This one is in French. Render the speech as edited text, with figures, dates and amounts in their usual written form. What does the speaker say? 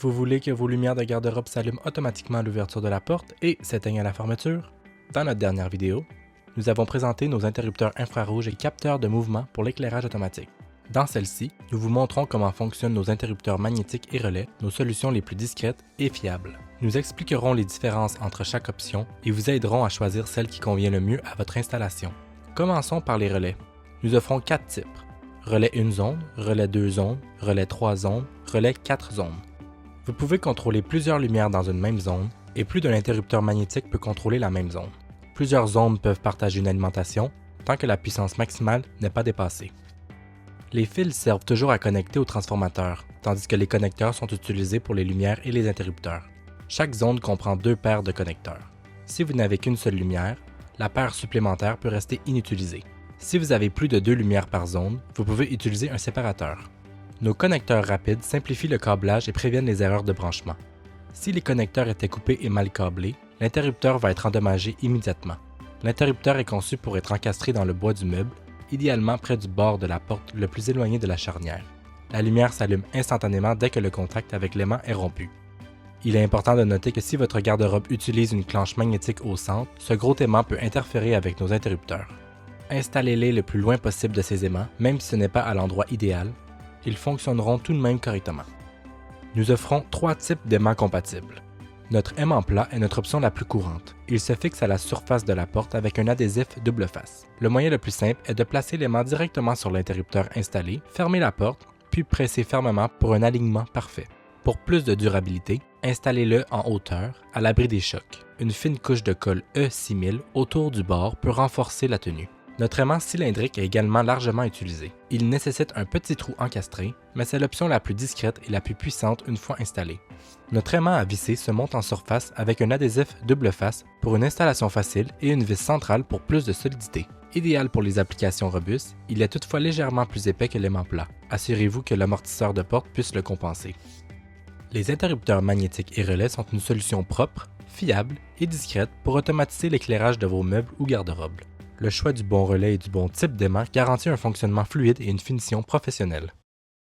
Vous voulez que vos lumières de garde-robe s'allument automatiquement à l'ouverture de la porte et s'éteignent à la fermeture? Dans notre dernière vidéo, nous avons présenté nos interrupteurs infrarouges et capteurs de mouvement pour l'éclairage automatique. Dans celle-ci, nous vous montrons comment fonctionnent nos interrupteurs magnétiques et relais, nos solutions les plus discrètes et fiables. Nous expliquerons les différences entre chaque option et vous aiderons à choisir celle qui convient le mieux à votre installation. Commençons par les relais. Nous offrons 4 types. Relais 1 zone, relais 2 zones, relais 3 zones, relais 4 zones. Vous pouvez contrôler plusieurs lumières dans une même zone et plus d'un interrupteur magnétique peut contrôler la même zone. Plusieurs zones peuvent partager une alimentation tant que la puissance maximale n'est pas dépassée. Les fils servent toujours à connecter au transformateur, tandis que les connecteurs sont utilisés pour les lumières et les interrupteurs. Chaque zone comprend 2 paires de connecteurs. Si vous n'avez qu'une seule lumière, la paire supplémentaire peut rester inutilisée. Si vous avez plus de 2 lumières par zone, vous pouvez utiliser un séparateur. Nos connecteurs rapides simplifient le câblage et préviennent les erreurs de branchement. Si les connecteurs étaient coupés et mal câblés, l'interrupteur va être endommagé immédiatement. L'interrupteur est conçu pour être encastré dans le bois du meuble, idéalement près du bord de la porte le plus éloigné de la charnière. La lumière s'allume instantanément dès que le contact avec l'aimant est rompu. Il est important de noter que si votre garde-robe utilise une clenche magnétique au centre, ce gros aimant peut interférer avec nos interrupteurs. Installez-les le plus loin possible de ces aimants, même si ce n'est pas à l'endroit idéal. Ils fonctionneront tout de même correctement. Nous offrons 3 types d'aimants compatibles. Notre aimant plat est notre option la plus courante. Il se fixe à la surface de la porte avec un adhésif double face. Le moyen le plus simple est de placer l'aimant directement sur l'interrupteur installé, fermer la porte, puis presser fermement pour un alignement parfait. Pour plus de durabilité, installez-le en hauteur, à l'abri des chocs. Une fine couche de colle E6000 autour du bord peut renforcer la tenue. Notre aimant cylindrique est également largement utilisé. Il nécessite un petit trou encastré, mais c'est l'option la plus discrète et la plus puissante une fois installée. Notre aimant à visser se monte en surface avec un adhésif double face pour une installation facile et une vis centrale pour plus de solidité. Idéal pour les applications robustes, il est toutefois légèrement plus épais que l'aimant plat. Assurez-vous que l'amortisseur de porte puisse le compenser. Les interrupteurs magnétiques et relais sont une solution propre, fiable et discrète pour automatiser l'éclairage de vos meubles ou garde-robes. Le choix du bon relais et du bon type d'aimant garantit un fonctionnement fluide et une finition professionnelle.